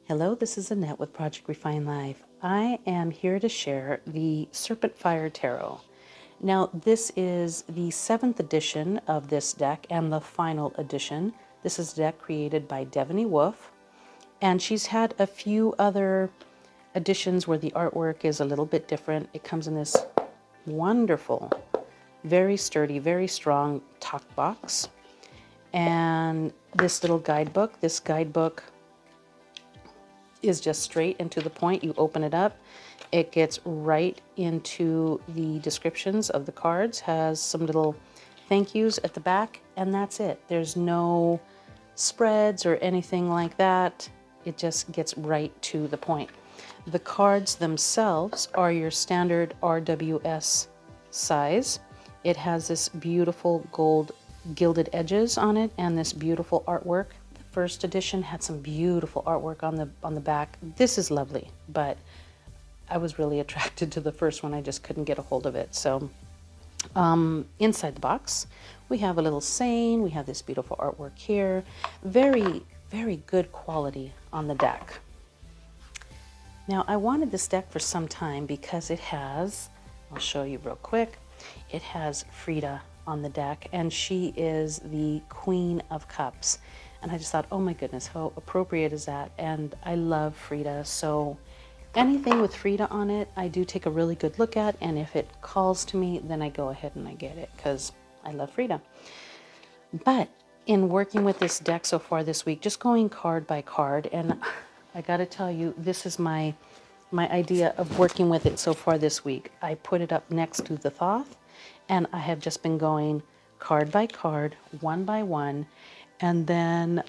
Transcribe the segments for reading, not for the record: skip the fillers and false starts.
Hello, this is Annette with Project Refine Life. I am here to share the Serpentfire Tarot. Now, this is the 7th edition of this deck and the final edition. This is a deck created by Devany Wolfe, and she's had a few other editions where the artwork is a little bit different. It comes in this wonderful, very sturdy, very strong talk box, and this little guidebook. This guidebook is just straight and to the point. You open it up, it gets right into the descriptions of the cards, has some little thank yous at the back, and that's it. There's no spreads or anything like that. It just gets right to the point. The cards themselves are your standard RWS size. It has this beautiful gold gilded edges on it and this beautiful artwork. First edition had some beautiful artwork on the back. This is lovely, but I was really attracted to the first one. I just couldn't get a hold of it. So inside the box, we have a little saying. We have this beautiful artwork here. Very, very good quality on the deck. Now, I wanted this deck for some time because it has, I'll show you real quick, it has Frida on the deck, and she is the Queen of Cups. And I just thought, oh my goodness, how appropriate is that? And I love Frida, so anything with Frida on it, I do take a really good look at, and if it calls to me, then I go ahead and I get it, because I love Frida. But in working with this deck so far this week, just going card by card, and I gotta tell you, this is my idea of working with it so far this week. I put it up next to the Thoth, and I have just been going card by card, one by one. And then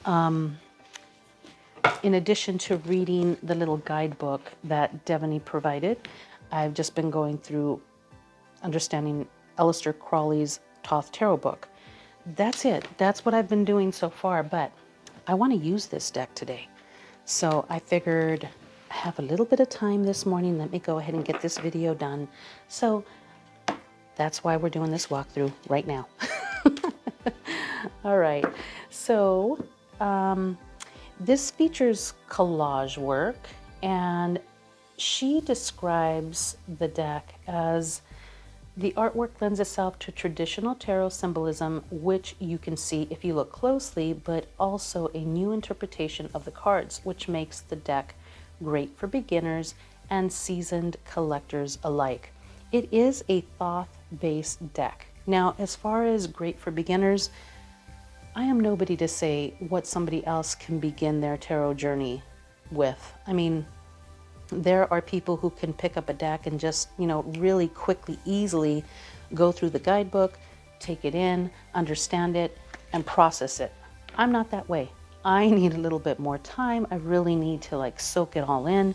in addition to reading the little guidebook that Devany provided, I've just been going through understanding Aleister Crowley's Thoth Tarot book. That's it. That's what I've been doing so far, but I want to use this deck today. So I figured I have a little bit of time this morning. Let me go ahead and get this video done. So that's why we're doing this walkthrough right now. All right, so this features collage work, and she describes the deck as the artwork lends itself to traditional tarot symbolism, which you can see if you look closely, but also a new interpretation of the cards, which makes the deck great for beginners and seasoned collectors alike. It is a Thoth-based deck. Now, as far as great for beginners, I am nobody to say what somebody else can begin their tarot journey with. I mean, there are people who can pick up a deck and just, really quickly, easily go through the guidebook, take it in, understand it, and process it. I'm not that way. I need a little bit more time. I really need to soak it all in.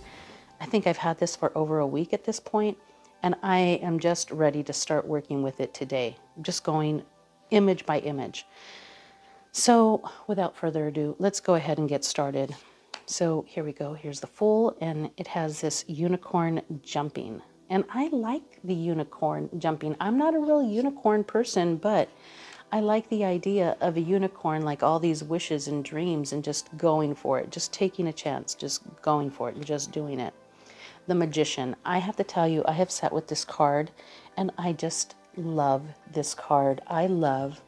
I think I've had this for over a week at this point, and I am just ready to start working with it today. I'm just going image by image. So without further ado, let's go ahead and get started. So here we go. Here's the full, and it has this unicorn jumping. And I like the unicorn jumping. I'm not a real unicorn person, but I like the idea of a unicorn, like all these wishes and dreams, and just going for it, just taking a chance, just going for it and just doing it. The Magician. I have to tell you, I have sat with this card, and I just love this card. I love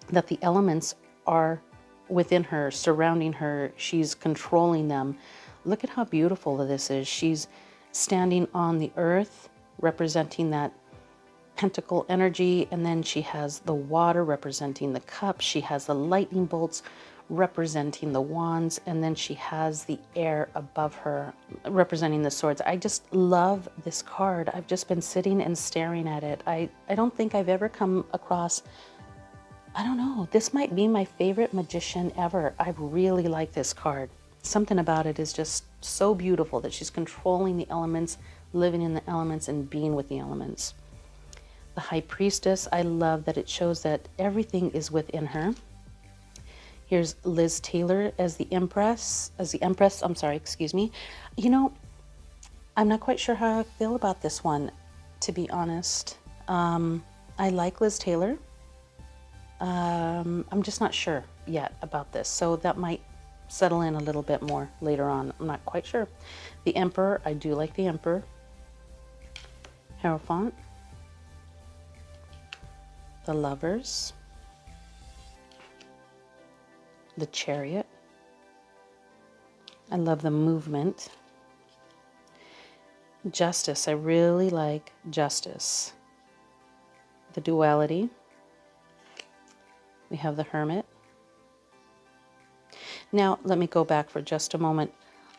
that the elements are within her, surrounding her. She's controlling them. Look at how beautiful this is. She's standing on the earth, representing that pentacle energy, and then she has the water representing the cup. She has the lightning bolts representing the wands, and then she has the air above her representing the swords. I just love this card. I've just been sitting and staring at it. I don't think I've ever come across, I don't know, this might be my favorite magician ever. I really like this card. Something about it is just so beautiful that she's controlling the elements, living in the elements, and being with the elements. The High Priestess, I love that it shows that everything is within her. Here's Liz Taylor as the Empress, I'm sorry, excuse me. I'm not quite sure how I feel about this one, to be honest. I like Liz Taylor. I'm just not sure yet about this, so that might settle in a little bit more later on. I'm not quite sure. The Emperor, I do like the Emperor. Hierophant. The Lovers. The Chariot. I love the movement. Justice, I really like Justice. The Duality. We have the Hermit. Now, let me go back for just a moment.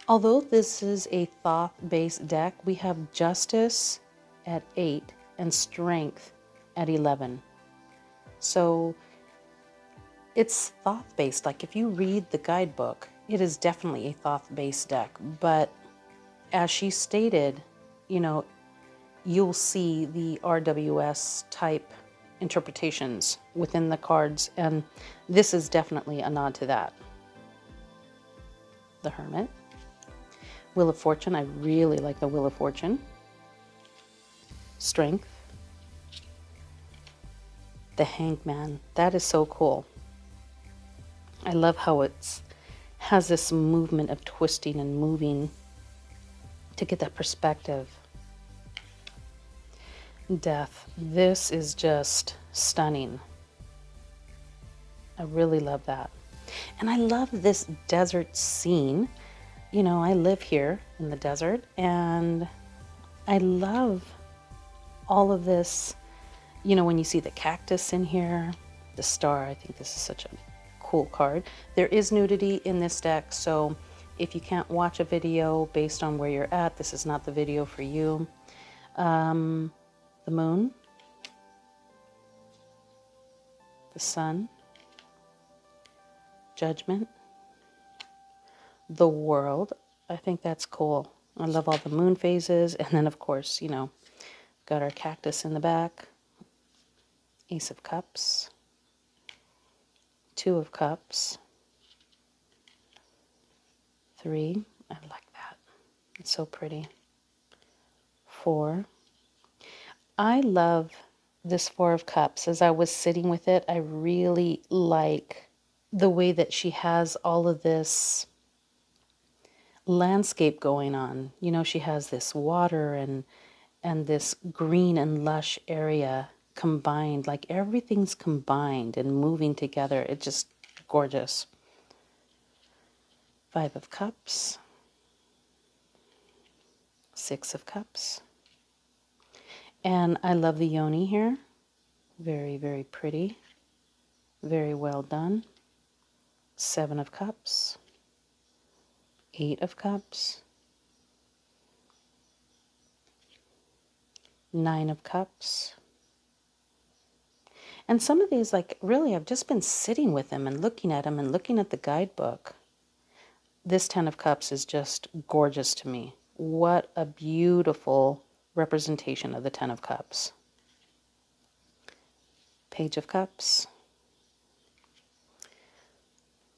Although this is a Thoth-based deck, we have Justice at 8 and Strength at 11. So it's Thoth-based. Like if you read the guidebook, it is definitely a Thoth-based deck. But as she stated, you know, you'll see the RWS type interpretations within the cards, and this is definitely a nod to that. The Hermit. Wheel of Fortune, I really like the Wheel of Fortune. Strength. The Hangman, that is so cool. I love how it has this movement of twisting and moving to get that perspective. Death, this is just stunning. I really love that. And I love this desert scene. You know, I live here in the desert, and I love all of this. You know, when you see the cactus in here, the star, I think this is such a cool card. There is nudity in this deck, so if you can't watch a video based on where you're at, this is not the video for you. The Moon, the Sun, Judgment, the World. I think that's cool. I love all the moon phases. And then, of course, you know, got our cactus in the back. Ace of Cups, Two of Cups, 3. I like that. It's so pretty. 4. I love this Four of Cups. As I was sitting with it, I really like the way that she has all of this landscape going on. You know, she has this water and this green and lush area combined, like everything's combined and moving together. It's just gorgeous. 5 of Cups, 6 of Cups. And I love the yoni here. Very, very pretty. Very well done. 7 of Cups, 8 of Cups, 9 of Cups. And some of these, like, really, I've just been sitting with them and looking at them and looking at the guidebook. This 10 of Cups is just gorgeous to me. What a beautiful representation of the 10 of Cups. Page of Cups.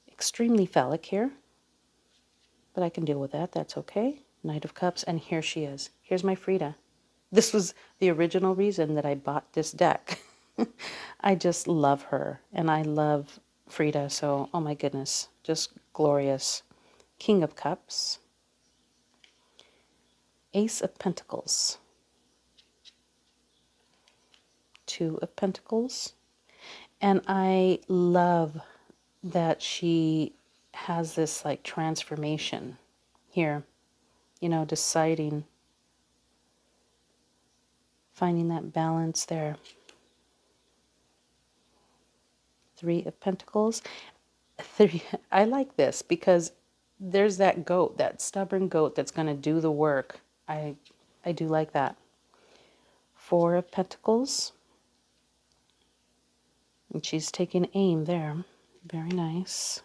Extremely phallic here, but I can deal with that. That's okay. Knight of Cups, and here she is. Here's my Frida. This was the original reason that I bought this deck. I just love her, and I love Frida, so, oh my goodness, just glorious. King of Cups. Ace of Pentacles. 2 of Pentacles. And I love that she has this like transformation here, you know, deciding, finding that balance there. 3 of Pentacles. 3, I like this because there's that goat, that stubborn goat that's going to do the work. I do like that. 4 of Pentacles. And she's taking aim there. Very nice.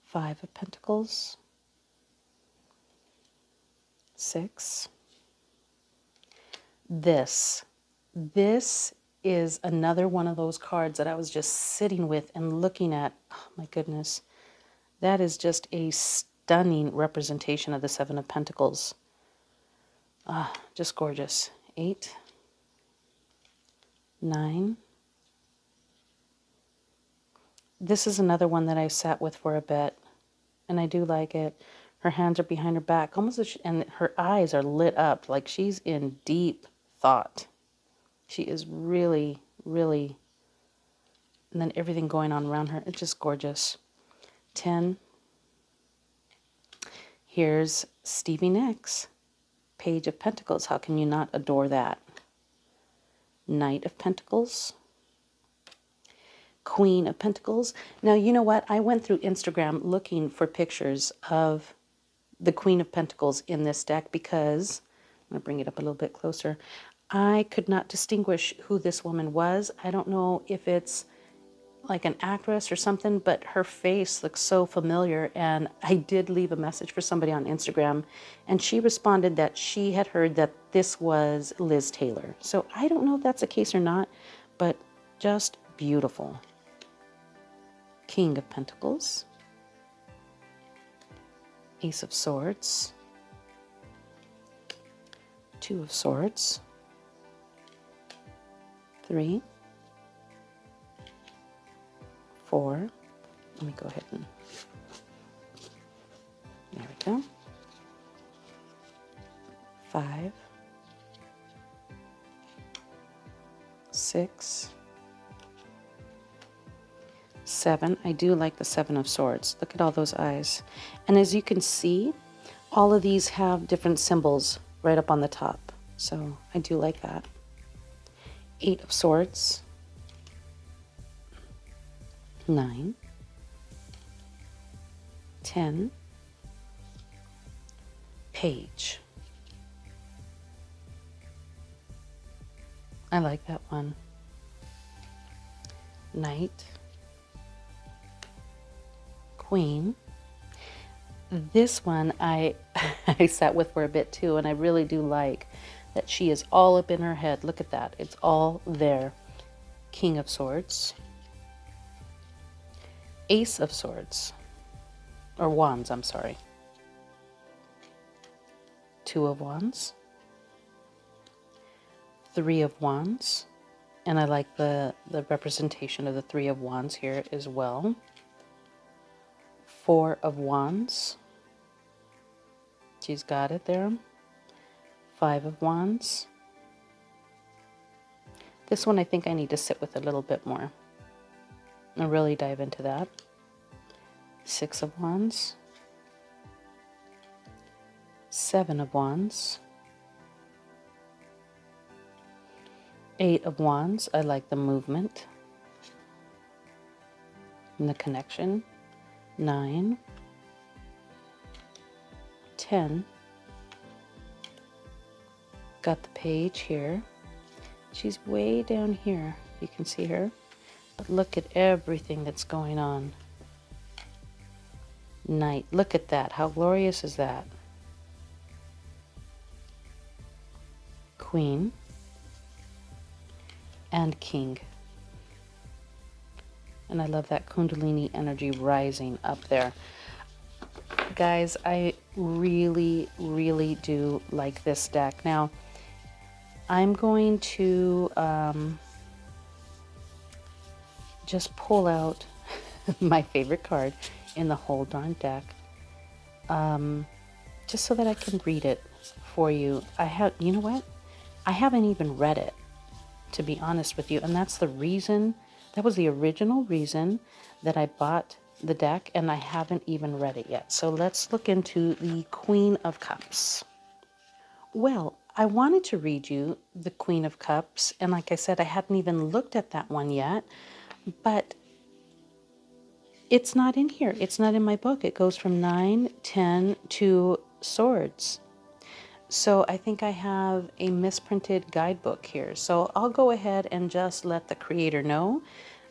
5 of Pentacles. 6. This is another one of those cards that I was just sitting with and looking at. Oh my goodness. That is just a stunning representation of the 7 of Pentacles. Ah, just gorgeous. 8. 9. This is another one that I sat with for a bit. and I do like it. Her hands are behind her back, almost as and her eyes are lit up like she's in deep thought. She is really, really, and then everything going on around her. It's just gorgeous. 10. Here's Stevie Nicks, Page of Pentacles. How can you not adore that? Knight of Pentacles, Queen of Pentacles. Now, you know what? I went through Instagram looking for pictures of the Queen of Pentacles in this deck because, I'm going to bring it up a little bit closer, I could not distinguish who this woman was. I don't know if it's like an actress or something, but her face looks so familiar. And I did leave a message for somebody on Instagram, and she responded that she had heard that this was Liz Taylor. So I don't know if that's the case or not, but just beautiful. King of Pentacles, Ace of Swords, Two of Swords, 3, 4. Let me go ahead and, there we go. 5, 6, 7. I do like the 7 of Swords. Look at all those eyes. And as you can see, all of these have different symbols right up on the top. So I do like that. 8 of Swords, 9, 10, Page. I like that one. Knight, Queen. This one I sat with for a bit too, and I really do like that she is all up in her head. Look at that. It's all there. King of Swords, Ace of Swords, or Wands, I'm sorry. 2 of Wands, 3 of Wands, and I like the representation of the 3 of Wands here as well. 4 of Wands. She's got it there. 5 of Wands. This one I think I need to sit with a little bit more and really dive into that. 6 of Wands. 7 of Wands. 8 of Wands. I like the movement and the connection. 9, 10. Got the Page here. She's way down here. You can see her. But look at everything that's going on. Knight. Look at that. How glorious is that? Queen. And King. And I love that Kundalini energy rising up there. Guys, I really, really do like this deck. Now, I'm going to just pull out my favorite card in the whole darn deck, just so that I can read it for you. You know what? I haven't even read it, to be honest with you, and that's the reason. That was the original reason that I bought the deck, and I haven't even read it yet. So let's look into the Queen of Cups. Well, I wanted to read you the Queen of Cups, and like I said, I hadn't even looked at that one yet, but it's not in here. It's not in my book. It goes from 9, 10 to Swords. So I think I have a misprinted guidebook here. So I'll go ahead and just let the creator know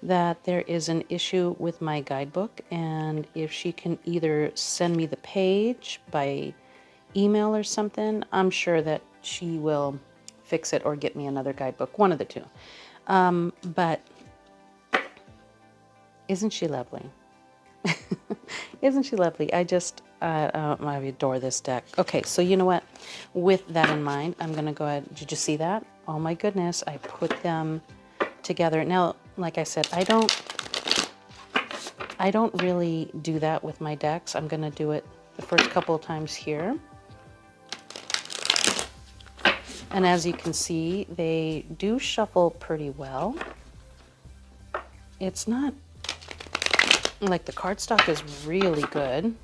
that there is an issue with my guidebook, and if she can either send me the page by email or something, I'm sure that she will fix it or get me another guidebook, one of the two. But isn't she lovely? Isn't she lovely? I adore this deck. Okay, so you know what? With that in mind, I'm going to go ahead. Did you see that? Oh my goodness, I put them together. Now, like I said, I don't I don't really do that with my decks. I'm going to do it the first couple of times here. And as you can see, they do shuffle pretty well. It's not like the cardstock is really good.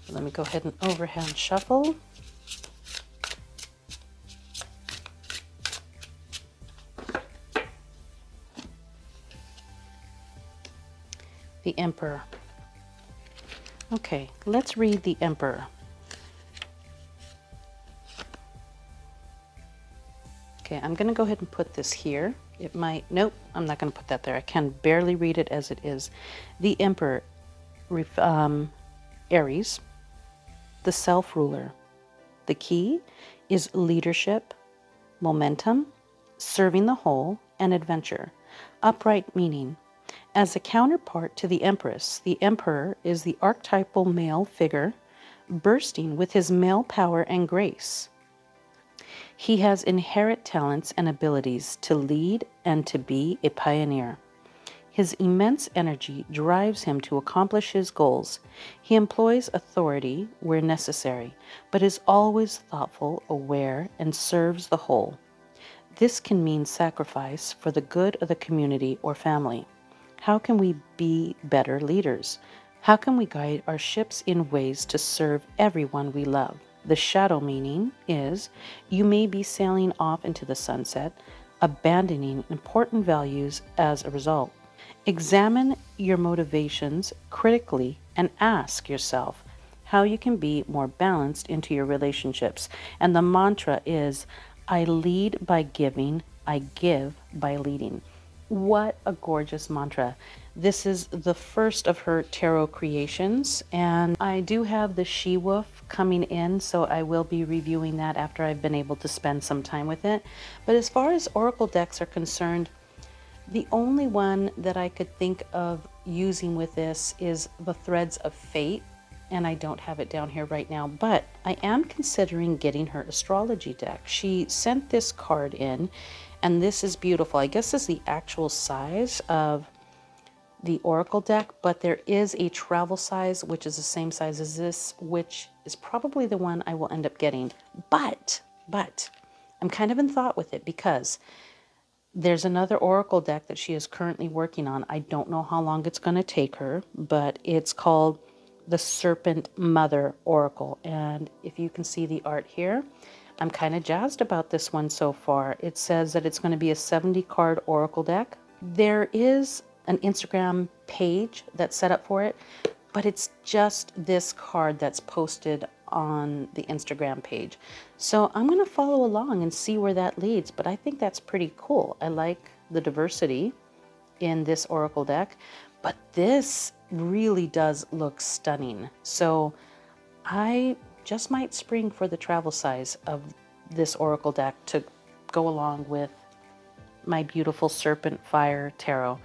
Let me go ahead and overhand shuffle. The Emperor. Okay, let's read the Emperor. Okay, I'm going to go ahead and put this here. It might, nope, I'm not going to put that there. I can barely read it as it is. The Emperor, Aries, the self-ruler. The key is leadership, momentum, serving the whole, and adventure. Upright meaning. As a counterpart to the Empress, the Emperor is the archetypal male figure, bursting with his male power and grace. He has inherent talents and abilities to lead and to be a pioneer. His immense energy drives him to accomplish his goals. He employs authority where necessary, but is always thoughtful, aware, and serves the whole. This can mean sacrifice for the good of the community or family. How can we be better leaders? How can we guide our ships in ways to serve everyone we love? The shadow meaning is you may be sailing off into the sunset, abandoning important values as a result. Examine your motivations critically and ask yourself how you can be more balanced into your relationships. And the mantra is, I lead by giving, I give by leading. What a gorgeous mantra. This is the first of her tarot creations, and I do have the She-Wolf coming in, so I will be reviewing that after I've been able to spend some time with it. But as far as oracle decks are concerned, the only one that I could think of using with this is the Threads of Fate, and I don't have it down here right now, but I am considering getting her astrology deck. She sent this card in, and this is beautiful. I guess this is the actual size of the oracle deck, but there is a travel size, which is the same size as this, which is probably the one I will end up getting. But I'm kind of in thought with it because there's another oracle deck that she is currently working on. I don't know how long it's going to take her, but it's called the Serpent Mother Oracle. And if you can see the art here, I'm kind of jazzed about this one so far. It says that it's going to be a 70 card oracle deck. There is an Instagram page that's set up for it, but it's just this card that's posted on the Instagram page. So I'm going to follow along and see where that leads, but I think that's pretty cool. I like the diversity in this oracle deck, but this really does look stunning. So I just might spring for the travel size of this oracle deck to go along with my beautiful Serpentfire Tarot.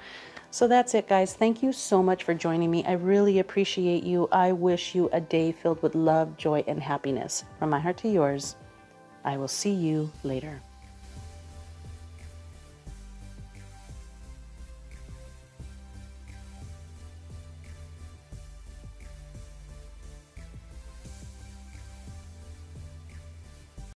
So that's it, guys. Thank you so much for joining me. I really appreciate you. I wish you a day filled with love, joy, and happiness. From my heart to yours, I will see you later.